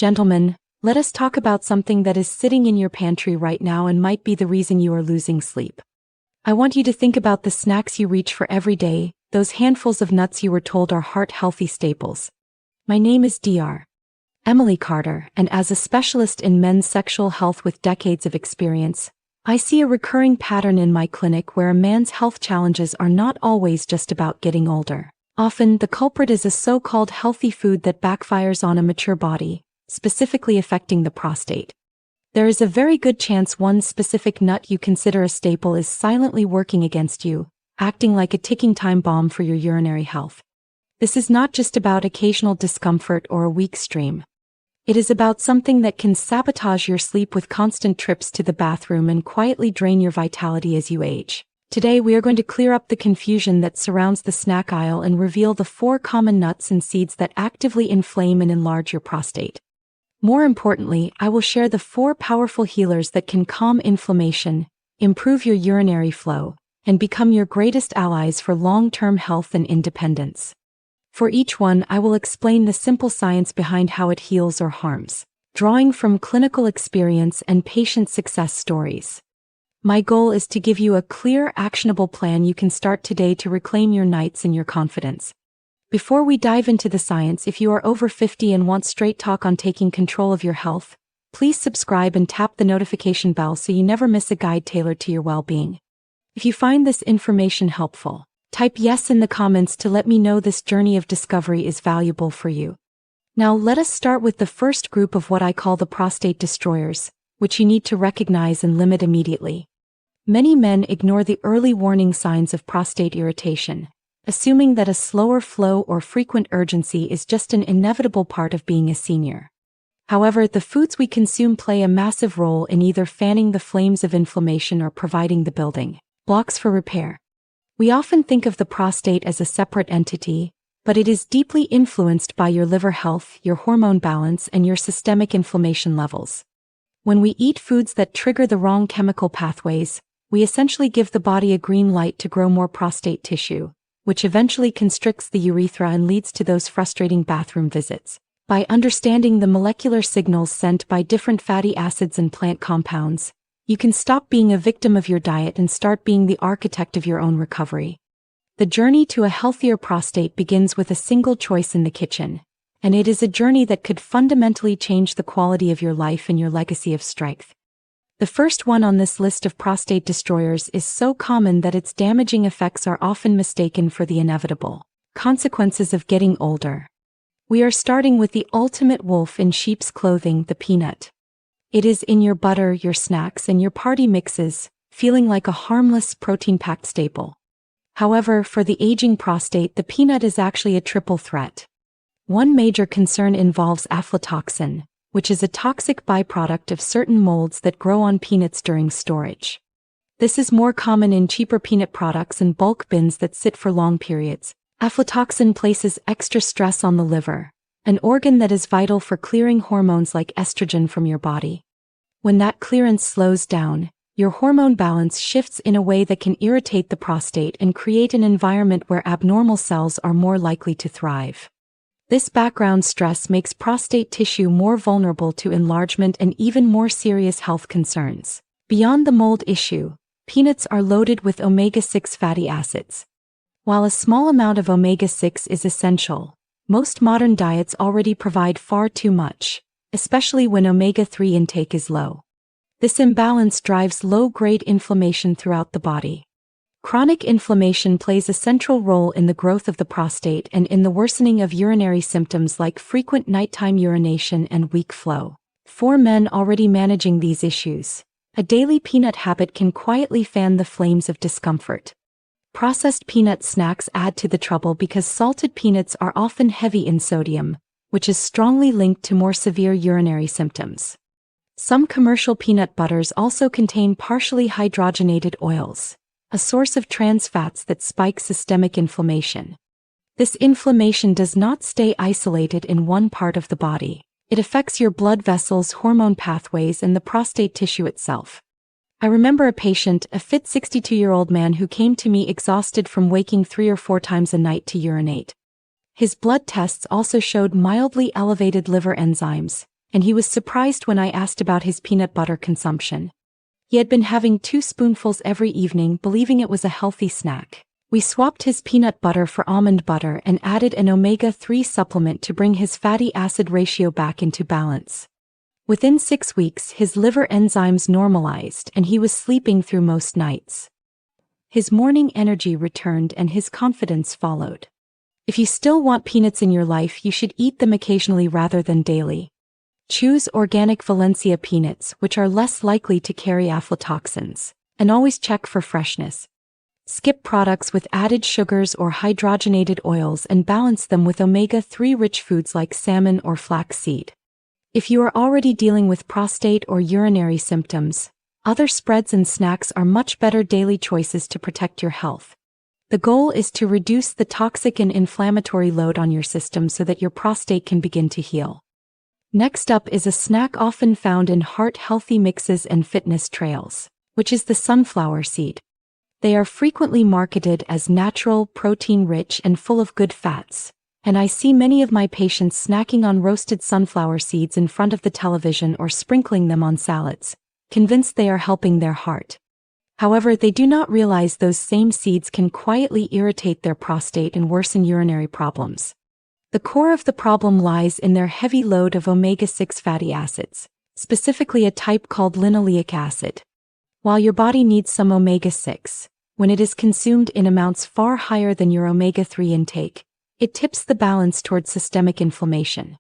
Gentlemen, let us talk about something that is sitting in your pantry right now and might be the reason you are losing sleep. I want you to think about the snacks you reach for every day, those handfuls of nuts you were told are heart-healthy staples. My name is Dr. Emily Carter, and as a specialist in men's sexual health with decades of experience, I see a recurring pattern in my clinic where a man's health challenges are not always just about getting older. Often, the culprit is a so-called healthy food that backfires on a mature body, specifically affecting the prostate. There is a very good chance one specific nut you consider a staple is silently working against you, acting like a ticking time bomb for your urinary health. This is not just about occasional discomfort or a weak stream. It is about something that can sabotage your sleep with constant trips to the bathroom and quietly drain your vitality as you age. Today we are going to clear up the confusion that surrounds the snack aisle and reveal the 4 common nuts and seeds that actively inflame and enlarge your prostate. More importantly, I will share the 4 powerful healers that can calm inflammation, improve your urinary flow, and become your greatest allies for long-term health and independence. For each one, I will explain the simple science behind how it heals or harms, drawing from clinical experience and patient success stories. My goal is to give you a clear, actionable plan you can start today to reclaim your nights and your confidence. Before we dive into the science, if you are over 50 and want straight talk on taking control of your health, please subscribe and tap the notification bell so you never miss a guide tailored to your well-being. If you find this information helpful, type yes in the comments to let me know this journey of discovery is valuable for you. Now let us start with the first group of what I call the prostate destroyers, which you need to recognize and limit immediately. Many men ignore the early warning signs of prostate irritation, assuming that a slower flow or frequent urgency is just an inevitable part of being a senior. However, the foods we consume play a massive role in either fanning the flames of inflammation or providing the building blocks for repair. We often think of the prostate as a separate entity, but it is deeply influenced by your liver health, your hormone balance, and your systemic inflammation levels. When we eat foods that trigger the wrong chemical pathways, we essentially give the body a green light to grow more prostate tissue, which eventually constricts the urethra and leads to those frustrating bathroom visits. By understanding the molecular signals sent by different fatty acids and plant compounds, you can stop being a victim of your diet and start being the architect of your own recovery. The journey to a healthier prostate begins with a single choice in the kitchen, and it is a journey that could fundamentally change the quality of your life and your legacy of strength. The first one on this list of prostate destroyers is so common that its damaging effects are often mistaken for the inevitable consequences of getting older. We are starting with the ultimate wolf in sheep's clothing, the peanut. It is in your butter, your snacks, and your party mixes, feeling like a harmless, protein-packed staple. However, for the aging prostate, the peanut is actually a triple threat. One major concern involves aflatoxin, which is a toxic byproduct of certain molds that grow on peanuts during storage. This is more common in cheaper peanut products and bulk bins that sit for long periods. Aflatoxin places extra stress on the liver, an organ that is vital for clearing hormones like estrogen from your body. When that clearance slows down, your hormone balance shifts in a way that can irritate the prostate and create an environment where abnormal cells are more likely to thrive. This background stress makes prostate tissue more vulnerable to enlargement and even more serious health concerns. Beyond the mold issue, peanuts are loaded with omega-6 fatty acids. While a small amount of omega-6 is essential, most modern diets already provide far too much, especially when omega-3 intake is low. This imbalance drives low-grade inflammation throughout the body. Chronic inflammation plays a central role in the growth of the prostate and in the worsening of urinary symptoms like frequent nighttime urination and weak flow. For men already managing these issues, a daily peanut habit can quietly fan the flames of discomfort. Processed peanut snacks add to the trouble because salted peanuts are often heavy in sodium, which is strongly linked to more severe urinary symptoms. Some commercial peanut butters also contain partially hydrogenated oils, a source of trans fats that spike systemic inflammation. This inflammation does not stay isolated in one part of the body. It affects your blood vessels, hormone pathways, and the prostate tissue itself. I remember a patient, a fit 62-year-old man who came to me exhausted from waking 3 or 4 times a night to urinate. His blood tests also showed mildly elevated liver enzymes, and he was surprised when I asked about his peanut butter consumption. He had been having 2 spoonfuls every evening, believing it was a healthy snack. We swapped his peanut butter for almond butter and added an omega-3 supplement to bring his fatty acid ratio back into balance. Within 6 weeks, his liver enzymes normalized and he was sleeping through most nights. His morning energy returned and his confidence followed. If you still want peanuts in your life, you should eat them occasionally rather than daily. Choose organic Valencia peanuts, which are less likely to carry aflatoxins, and always check for freshness. Skip products with added sugars or hydrogenated oils and balance them with omega-3 rich foods like salmon or flaxseed. If you are already dealing with prostate or urinary symptoms, other spreads and snacks are much better daily choices to protect your health. The goal is to reduce the toxic and inflammatory load on your system so that your prostate can begin to heal. Next up is a snack often found in heart-healthy mixes and fitness trails, which is the sunflower seed. They are frequently marketed as natural, protein-rich, and full of good fats, and I see many of my patients snacking on roasted sunflower seeds in front of the television or sprinkling them on salads, convinced they are helping their heart. However, they do not realize those same seeds can quietly irritate their prostate and worsen urinary problems. The core of the problem lies in their heavy load of omega-6 fatty acids, specifically a type called linoleic acid. While your body needs some omega-6, when it is consumed in amounts far higher than your omega-3 intake, it tips the balance towards systemic inflammation.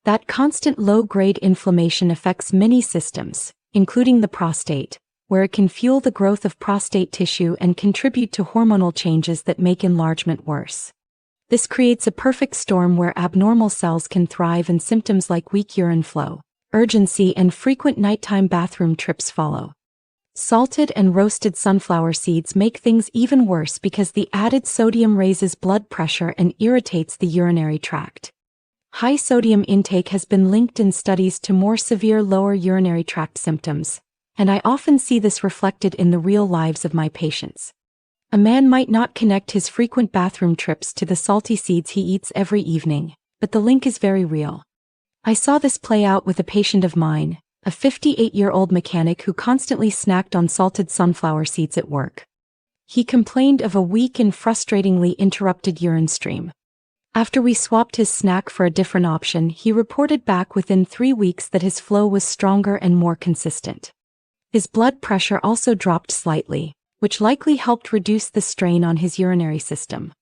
That constant low-grade inflammation affects many systems, including the prostate, where it can fuel the growth of prostate tissue and contribute to hormonal changes that make enlargement worse. This creates a perfect storm where abnormal cells can thrive and symptoms like weak urine flow, urgency, and frequent nighttime bathroom trips follow. Salted and roasted sunflower seeds make things even worse because the added sodium raises blood pressure and irritates the urinary tract. High sodium intake has been linked in studies to more severe lower urinary tract symptoms, and I often see this reflected in the real lives of my patients. A man might not connect his frequent bathroom trips to the salty seeds he eats every evening, but the link is very real. I saw this play out with a patient of mine, a 58-year-old mechanic who constantly snacked on salted sunflower seeds at work. He complained of a weak and frustratingly interrupted urine stream. After we swapped his snack for a different option, he reported back within 3 weeks that his flow was stronger and more consistent. His blood pressure also dropped slightly, which likely helped reduce the strain on his urinary system.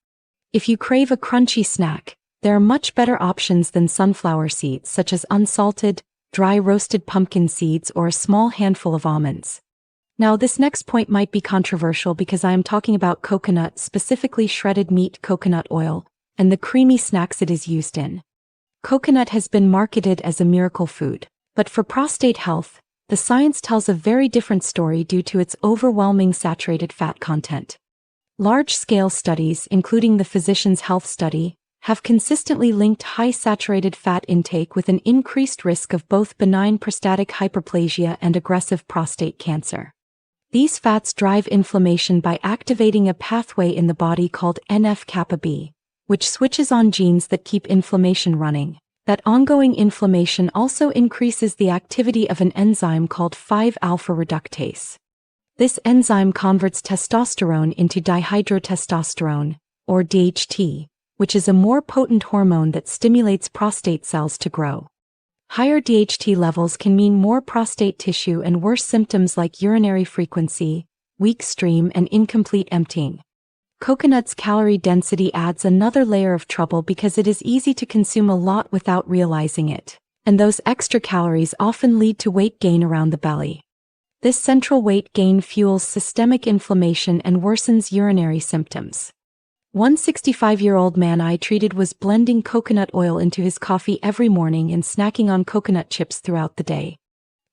If you crave a crunchy snack, there are much better options than sunflower seeds, such as unsalted, dry roasted pumpkin seeds or a small handful of almonds. Now, this next point might be controversial because I am talking about coconut, specifically shredded meat coconut oil, and the creamy snacks it is used in. Coconut has been marketed as a miracle food, but for prostate health, the science tells a very different story due to its overwhelming saturated fat content. Large-scale studies, including the Physicians' Health Study, have consistently linked high saturated fat intake with an increased risk of both benign prostatic hyperplasia and aggressive prostate cancer. These fats drive inflammation by activating a pathway in the body called NF-kappa B, which switches on genes that keep inflammation running. That ongoing inflammation also increases the activity of an enzyme called 5-alpha reductase. This enzyme converts testosterone into dihydrotestosterone, or DHT, which is a more potent hormone that stimulates prostate cells to grow. Higher DHT levels can mean more prostate tissue and worse symptoms like urinary frequency, weak stream, and incomplete emptying. Coconut's calorie density adds another layer of trouble because it is easy to consume a lot without realizing it, and those extra calories often lead to weight gain around the belly. This central weight gain fuels systemic inflammation and worsens urinary symptoms. One 65-year-old man I treated was blending coconut oil into his coffee every morning and snacking on coconut chips throughout the day.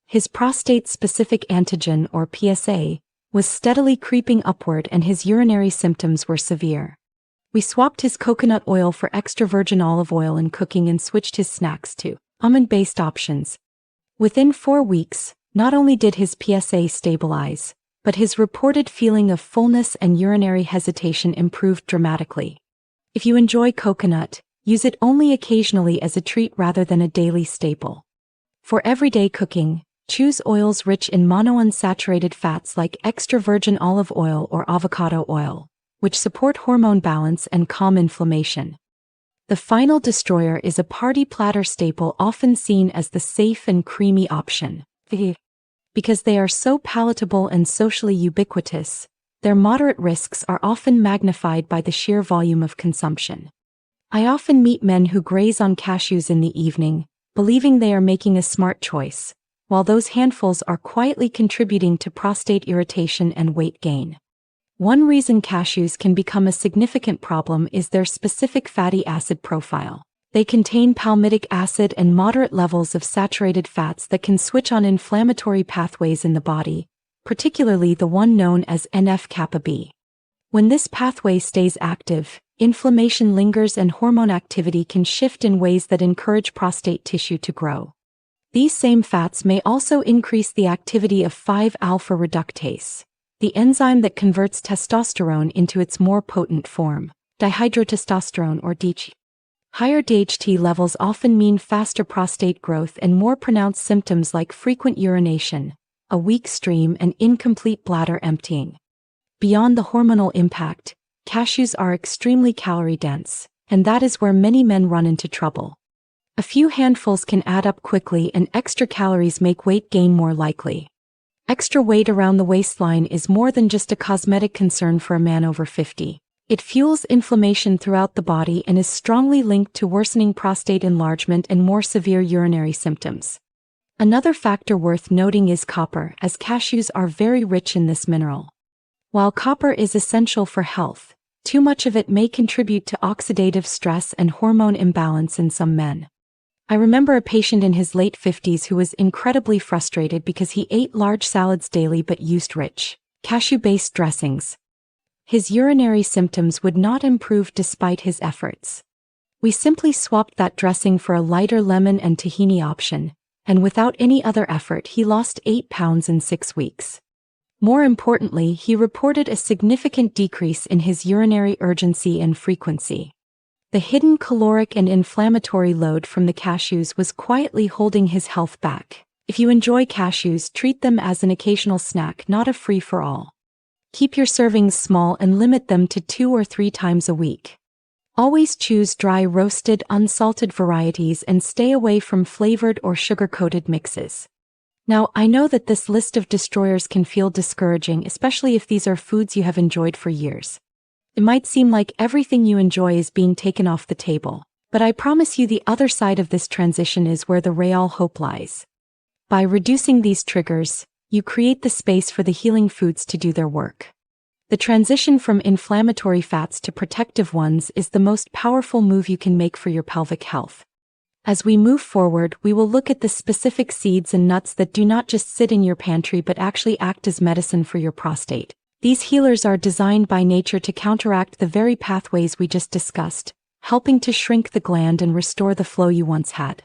His prostate-specific antigen, or PSA, was steadily creeping upward and his urinary symptoms were severe. We swapped his coconut oil for extra virgin olive oil in cooking and switched his snacks to almond-based options. Within 4 weeks, not only did his PSA stabilize, but his reported feeling of fullness and urinary hesitation improved dramatically. If you enjoy coconut, use it only occasionally as a treat rather than a daily staple. For everyday cooking, choose oils rich in monounsaturated fats like extra virgin olive oil or avocado oil, which support hormone balance and calm inflammation. The final destroyer is a party platter staple often seen as the safe and creamy option. Because they are so palatable and socially ubiquitous, their moderate risks are often magnified by the sheer volume of consumption. I often meet men who graze on cashews in the evening, believing they are making a smart choice, while those handfuls are quietly contributing to prostate irritation and weight gain. One reason cashews can become a significant problem is their specific fatty acid profile. They contain palmitic acid and moderate levels of saturated fats that can switch on inflammatory pathways in the body, particularly the one known as NF-kappa B. When this pathway stays active, inflammation lingers and hormone activity can shift in ways that encourage prostate tissue to grow. These same fats may also increase the activity of 5-alpha reductase, the enzyme that converts testosterone into its more potent form, dihydrotestosterone or DHT. Higher DHT levels often mean faster prostate growth and more pronounced symptoms like frequent urination, a weak stream, and incomplete bladder emptying. Beyond the hormonal impact, cashews are extremely calorie-dense, and that is where many men run into trouble. A few handfuls can add up quickly, and extra calories make weight gain more likely. Extra weight around the waistline is more than just a cosmetic concern for a man over 50. It fuels inflammation throughout the body and is strongly linked to worsening prostate enlargement and more severe urinary symptoms. Another factor worth noting is copper, as cashews are very rich in this mineral. While copper is essential for health, too much of it may contribute to oxidative stress and hormone imbalance in some men. I remember a patient in his late 50s who was incredibly frustrated because he ate large salads daily but used rich, cashew-based dressings. His urinary symptoms would not improve despite his efforts. We simply swapped that dressing for a lighter lemon and tahini option, and without any other effort he lost 8 pounds in 6 weeks. More importantly, he reported a significant decrease in his urinary urgency and frequency. The hidden caloric and inflammatory load from the cashews was quietly holding his health back. If you enjoy cashews, treat them as an occasional snack, not a free-for-all. Keep your servings small and limit them to 2 or 3 times a week. Always choose dry roasted, unsalted varieties and stay away from flavored or sugar-coated mixes. Now, I know that this list of destroyers can feel discouraging, especially if these are foods you have enjoyed for years. It might seem like everything you enjoy is being taken off the table, but I promise you the other side of this transition is where the real hope lies. By reducing these triggers, you create the space for the healing foods to do their work. The transition from inflammatory fats to protective ones is the most powerful move you can make for your pelvic health. As we move forward, we will look at the specific seeds and nuts that do not just sit in your pantry but actually act as medicine for your prostate. These healers are designed by nature to counteract the very pathways we just discussed, helping to shrink the gland and restore the flow you once had.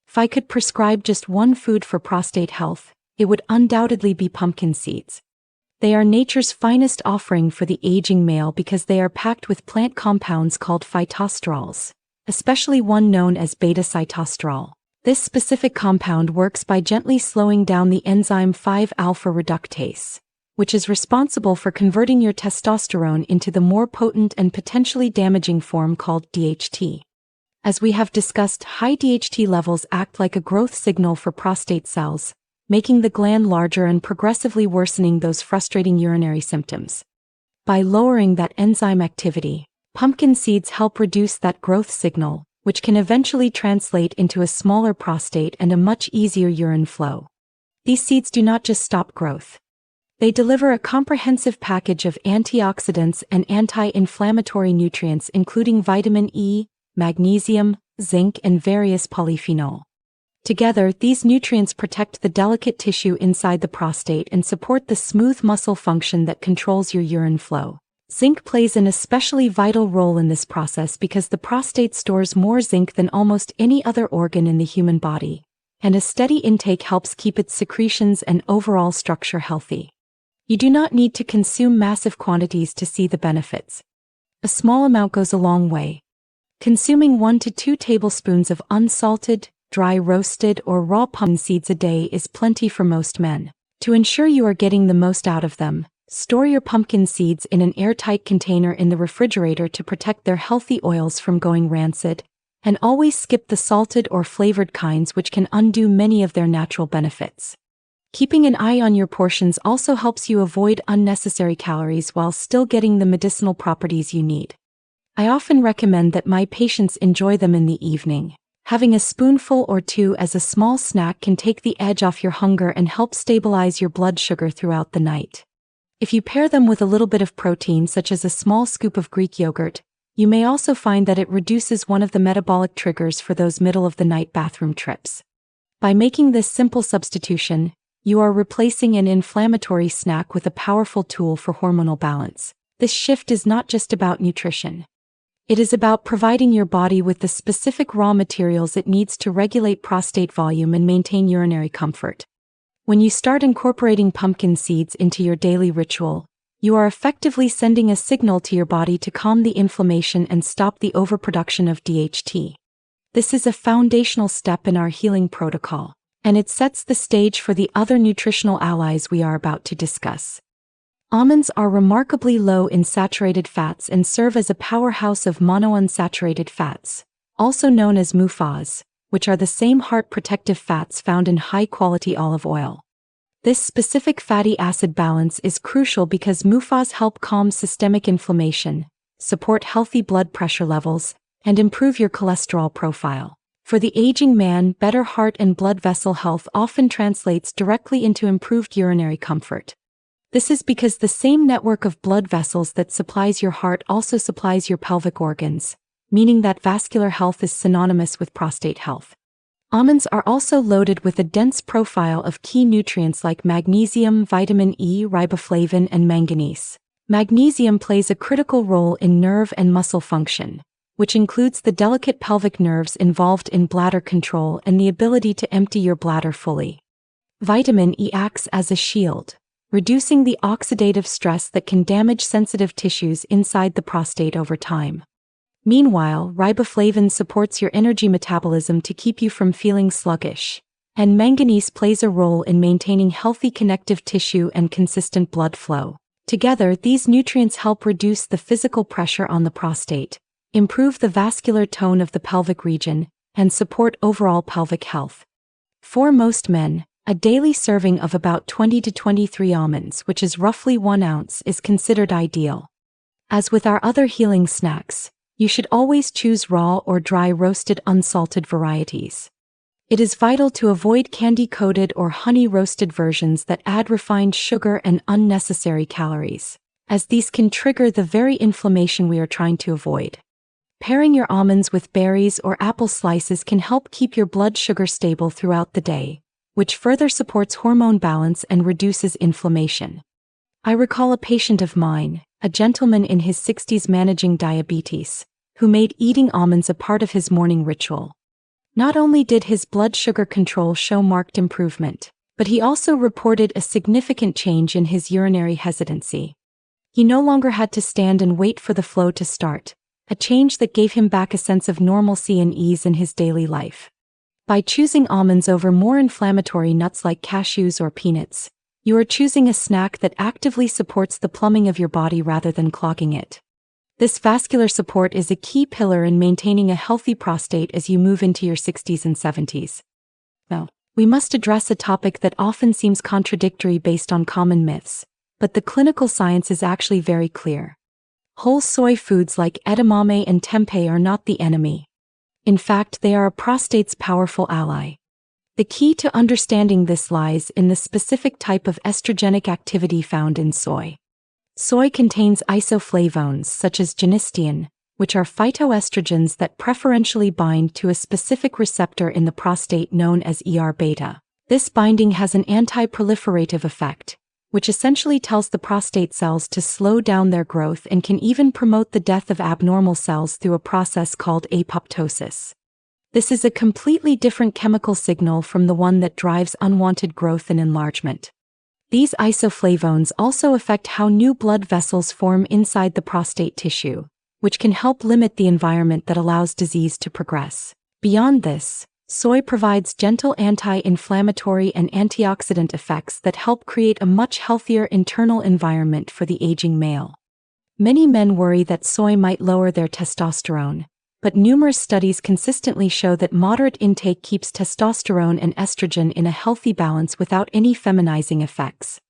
If I could prescribe just one food for prostate health, it would undoubtedly be pumpkin seeds. They are nature's finest offering for the aging male because they are packed with plant compounds called phytosterols, especially one known as beta-sitosterol. This specific compound works by gently slowing down the enzyme 5-alpha reductase, which is responsible for converting your testosterone into the more potent and potentially damaging form called DHT. As we have discussed, high DHT levels act like a growth signal for prostate cells, making the gland larger and progressively worsening those frustrating urinary symptoms. By lowering that enzyme activity, pumpkin seeds help reduce that growth signal, which can eventually translate into a smaller prostate and a much easier urine flow. These seeds do not just stop growth. They deliver a comprehensive package of antioxidants and anti-inflammatory nutrients including vitamin E, magnesium, zinc, and various polyphenol. Together, these nutrients protect the delicate tissue inside the prostate and support the smooth muscle function that controls your urine flow. Zinc plays an especially vital role in this process because the prostate stores more zinc than almost any other organ in the human body, and a steady intake helps keep its secretions and overall structure healthy. You do not need to consume massive quantities to see the benefits. A small amount goes a long way. Consuming 1 to 2 tablespoons of unsalted, dry roasted, or raw pumpkin seeds a day is plenty for most men. To ensure you are getting the most out of them, store your pumpkin seeds in an airtight container in the refrigerator to protect their healthy oils from going rancid, and always skip the salted or flavored kinds, which can undo many of their natural benefits. Keeping an eye on your portions also helps you avoid unnecessary calories while still getting the medicinal properties you need. I often recommend that my patients enjoy them in the evening. Having a spoonful or two as a small snack can take the edge off your hunger and help stabilize your blood sugar throughout the night. If you pair them with a little bit of protein, such as a small scoop of Greek yogurt, you may also find that it reduces one of the metabolic triggers for those middle-of-the-night bathroom trips. By making this simple substitution, you are replacing an inflammatory snack with a powerful tool for hormonal balance. This shift is not just about nutrition. It is about providing your body with the specific raw materials it needs to regulate prostate volume and maintain urinary comfort. When you start incorporating pumpkin seeds into your daily ritual, you are effectively sending a signal to your body to calm the inflammation and stop the overproduction of DHT. This is a foundational step in our healing protocol, and it sets the stage for the other nutritional allies we are about to discuss. Almonds are remarkably low in saturated fats and serve as a powerhouse of monounsaturated fats, also known as MUFAs, which are the same heart protective fats found in high-quality olive oil. This specific fatty acid balance is crucial because MUFAs help calm systemic inflammation, support healthy blood pressure levels, and improve your cholesterol profile. For the aging man, better heart and blood vessel health often translates directly into improved urinary comfort. This is because the same network of blood vessels that supplies your heart also supplies your pelvic organs, meaning that vascular health is synonymous with prostate health. Almonds are also loaded with a dense profile of key nutrients like magnesium, vitamin E, riboflavin, and manganese. Magnesium plays a critical role in nerve and muscle function, which includes the delicate pelvic nerves involved in bladder control and the ability to empty your bladder fully. Vitamin E acts as a shield, reducing the oxidative stress that can damage sensitive tissues inside the prostate over time. Meanwhile, riboflavin supports your energy metabolism to keep you from feeling sluggish, and manganese plays a role in maintaining healthy connective tissue and consistent blood flow. Together, these nutrients help reduce the physical pressure on the prostate, improve the vascular tone of the pelvic region, and support overall pelvic health. For most men, a daily serving of about 20 to 23 almonds, which is roughly 1 ounce, is considered ideal. As with our other healing snacks, you should always choose raw or dry roasted unsalted varieties. It is vital to avoid candy-coated or honey-roasted versions that add refined sugar and unnecessary calories, as these can trigger the very inflammation we are trying to avoid. Pairing your almonds with berries or apple slices can help keep your blood sugar stable throughout the day, which further supports hormone balance and reduces inflammation. I recall a patient of mine, a gentleman in his 60s managing diabetes, who made eating almonds a part of his morning ritual. Not only did his blood sugar control show marked improvement, but he also reported a significant change in his urinary hesitancy. He no longer had to stand and wait for the flow to start, a change that gave him back a sense of normalcy and ease in his daily life. By choosing almonds over more inflammatory nuts like cashews or peanuts, you are choosing a snack that actively supports the plumbing of your body rather than clogging it. This vascular support is a key pillar in maintaining a healthy prostate as you move into your 60s and 70s. Now, we must address a topic that often seems contradictory based on common myths, but the clinical science is actually very clear. Whole soy foods like edamame and tempeh are not the enemy. In fact, they are a prostate's powerful ally. The key to understanding this lies in the specific type of estrogenic activity found in soy. Soy contains isoflavones such as genistein, which are phytoestrogens that preferentially bind to a specific receptor in the prostate known as ER-beta. This binding has an anti-proliferative effect, which essentially tells the prostate cells to slow down their growth and can even promote the death of abnormal cells through a process called apoptosis. This is a completely different chemical signal from the one that drives unwanted growth and enlargement. These isoflavones also affect how new blood vessels form inside the prostate tissue, which can help limit the environment that allows disease to progress. Beyond this, Soy provides gentle anti-inflammatory and antioxidant effects that help create a much healthier internal environment for the aging male. Many men worry that soy might lower their testosterone, but numerous studies consistently show that moderate intake keeps testosterone and estrogen in a healthy balance without any feminizing effects.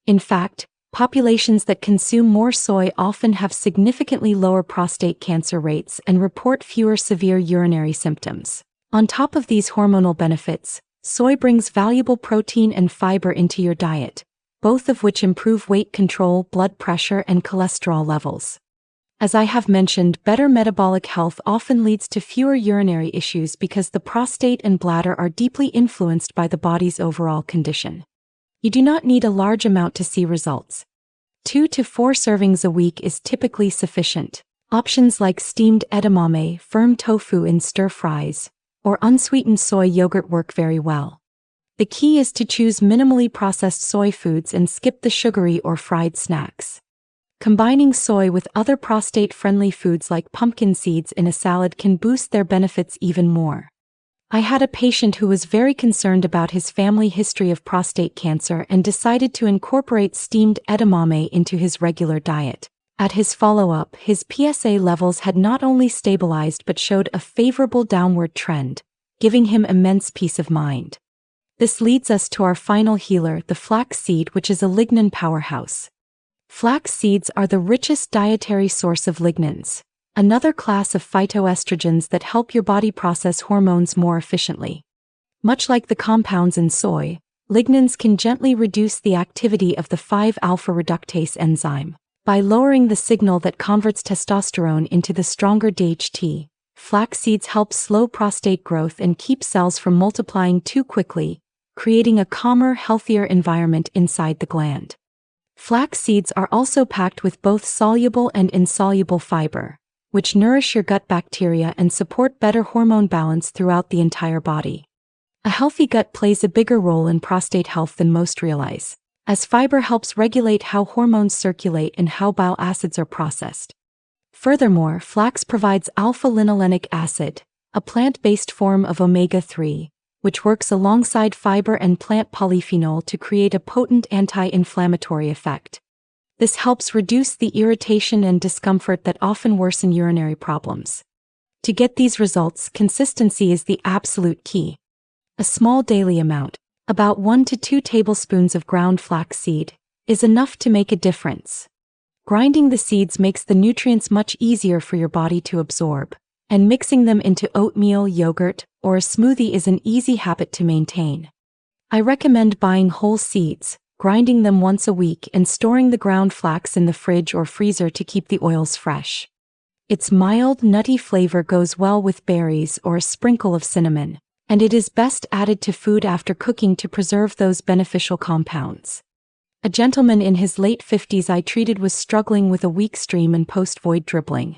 In fact, populations that consume more soy often have significantly lower prostate cancer rates and report fewer severe urinary symptoms. On top of these hormonal benefits, soy brings valuable protein and fiber into your diet, both of which improve weight control, blood pressure, and cholesterol levels. As I have mentioned, better metabolic health often leads to fewer urinary issues because the prostate and bladder are deeply influenced by the body's overall condition. You do not need a large amount to see results. 2 to 4 servings a week is typically sufficient. Options like steamed edamame, firm tofu in stir-fries, or unsweetened soy yogurt work very well. The key is to choose minimally processed soy foods and skip the sugary or fried snacks. Combining soy with other prostate-friendly foods like pumpkin seeds in a salad can boost their benefits even more. I had a patient who was very concerned about his family history of prostate cancer and decided to incorporate steamed edamame into his regular diet. At his follow-up, his PSA levels had not only stabilized but showed a favorable downward trend, giving him immense peace of mind. This leads us to our final healer, the flax seed, which is a lignin powerhouse. Flax seeds are the richest dietary source of lignans, another class of phytoestrogens that help your body process hormones more efficiently. Much like the compounds in soy, lignans can gently reduce the activity of the 5-alpha reductase enzyme. By lowering the signal that converts testosterone into the stronger DHT, flax seeds help slow prostate growth and keep cells from multiplying too quickly, creating a calmer, healthier environment inside the gland. Flax seeds are also packed with both soluble and insoluble fiber, which nourish your gut bacteria and support better hormone balance throughout the entire body. A healthy gut plays a bigger role in prostate health than most realize, as fiber helps regulate how hormones circulate and how bile acids are processed. Furthermore, flax provides alpha-linolenic acid, a plant-based form of omega-3, which works alongside fiber and plant polyphenol to create a potent anti-inflammatory effect. This helps reduce the irritation and discomfort that often worsen urinary problems. To get these results, consistency is the absolute key. A small daily amount, about 1 to 2 tablespoons of ground flax seed, is enough to make a difference. Grinding the seeds makes the nutrients much easier for your body to absorb, and mixing them into oatmeal, yogurt, or a smoothie is an easy habit to maintain. I recommend buying whole seeds, grinding them once a week, and storing the ground flax in the fridge or freezer to keep the oils fresh. Its mild, nutty flavor goes well with berries or a sprinkle of cinnamon, and it is best added to food after cooking to preserve those beneficial compounds. A gentleman in his late 50s I treated was struggling with a weak stream and post-void dribbling.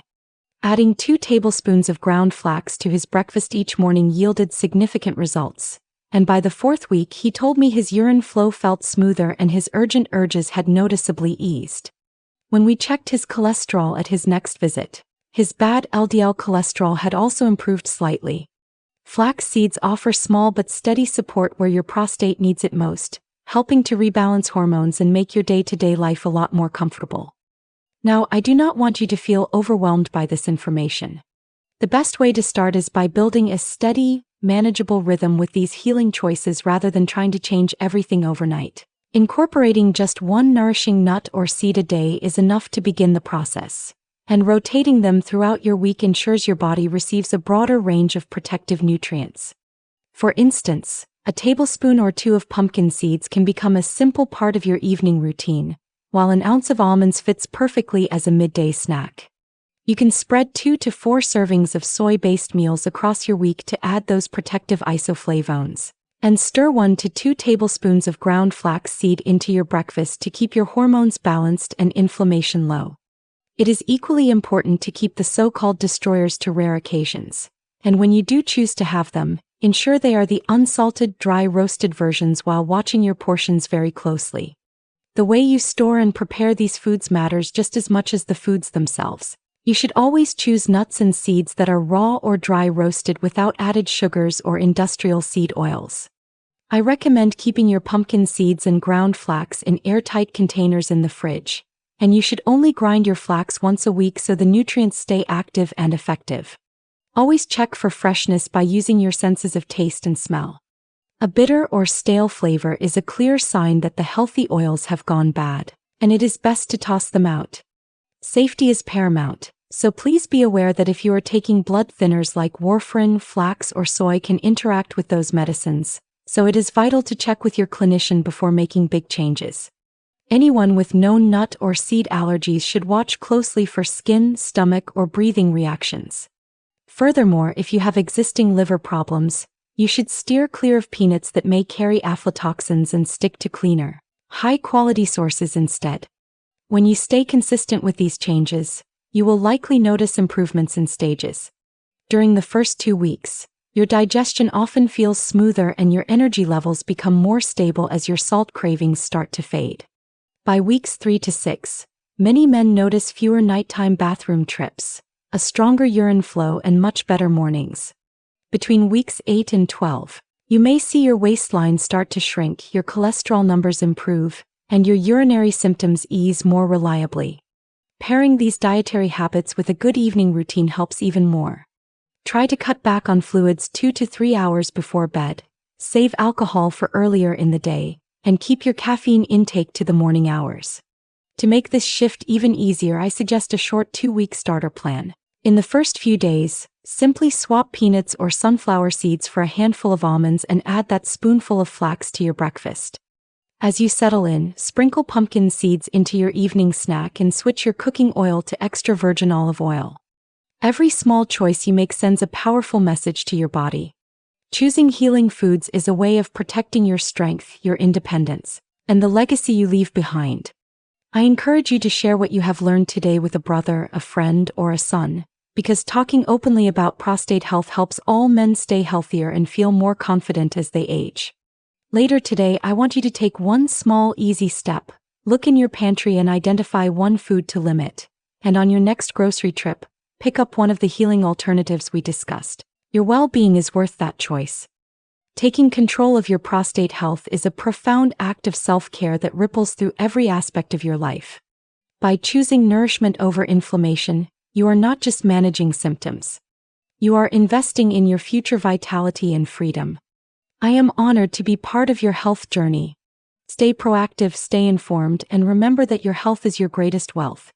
Adding 2 tablespoons of ground flax to his breakfast each morning yielded significant results, and by the 4th week he told me his urine flow felt smoother and his urgent urges had noticeably eased. When we checked his cholesterol at his next visit, his bad LDL cholesterol had also improved slightly. Flax seeds offer small but steady support where your prostate needs it most, helping to rebalance hormones and make your day-to-day life a lot more comfortable. Now, I do not want you to feel overwhelmed by this information. The best way to start is by building a steady, manageable rhythm with these healing choices rather than trying to change everything overnight. Incorporating just one nourishing nut or seed a day is enough to begin the process, and rotating them throughout your week ensures your body receives a broader range of protective nutrients. For instance, a tablespoon or 2 of pumpkin seeds can become a simple part of your evening routine, while an ounce of almonds fits perfectly as a midday snack. You can spread 2 to 4 servings of soy-based meals across your week to add those protective isoflavones, and stir 1 to 2 tablespoons of ground flax seed into your breakfast to keep your hormones balanced and inflammation low. It is equally important to keep the so-called destroyers to rare occasions, and when you do choose to have them, ensure they are the unsalted, dry roasted versions while watching your portions very closely. The way you store and prepare these foods matters just as much as the foods themselves. You should always choose nuts and seeds that are raw or dry roasted without added sugars or industrial seed oils. I recommend keeping your pumpkin seeds and ground flax in airtight containers in the fridge, and you should only grind your flax once a week so the nutrients stay active and effective. Always check for freshness by using your senses of taste and smell. A bitter or stale flavor is a clear sign that the healthy oils have gone bad, and it is best to toss them out. Safety is paramount, so please be aware that if you are taking blood thinners like warfarin, flax, or soy can interact with those medicines, so it is vital to check with your clinician before making big changes. Anyone with known nut or seed allergies should watch closely for skin, stomach, or breathing reactions. Furthermore, if you have existing liver problems, you should steer clear of peanuts that may carry aflatoxins and stick to cleaner, high-quality sources instead. When you stay consistent with these changes, you will likely notice improvements in stages. During the first 2 weeks, your digestion often feels smoother and your energy levels become more stable as your salt cravings start to fade. By weeks 3 to 6, many men notice fewer nighttime bathroom trips, a stronger urine flow, and much better mornings. Between weeks 8 and 12, you may see your waistline start to shrink, your cholesterol numbers improve, and your urinary symptoms ease more reliably. Pairing these dietary habits with a good evening routine helps even more. Try to cut back on fluids 2 to 3 hours before bed, save alcohol for earlier in the day, and keep your caffeine intake to the morning hours. To make this shift even easier, I suggest a short 2-week starter plan. In the first few days, simply swap peanuts or sunflower seeds for a handful of almonds and add that spoonful of flax to your breakfast. As you settle in, sprinkle pumpkin seeds into your evening snack and switch your cooking oil to extra virgin olive oil. Every small choice you make sends a powerful message to your body. Choosing healing foods is a way of protecting your strength, your independence, and the legacy you leave behind. I encourage you to share what you have learned today with a brother, a friend, or a son, because talking openly about prostate health helps all men stay healthier and feel more confident as they age. Later today, I want you to take one small, easy step. Look in your pantry and identify one food to limit. And on your next grocery trip, pick up one of the healing alternatives we discussed. Your well-being is worth that choice. Taking control of your prostate health is a profound act of self-care that ripples through every aspect of your life. By choosing nourishment over inflammation, you are not just managing symptoms. You are investing in your future vitality and freedom. I am honored to be part of your health journey. Stay proactive, stay informed, and remember that your health is your greatest wealth.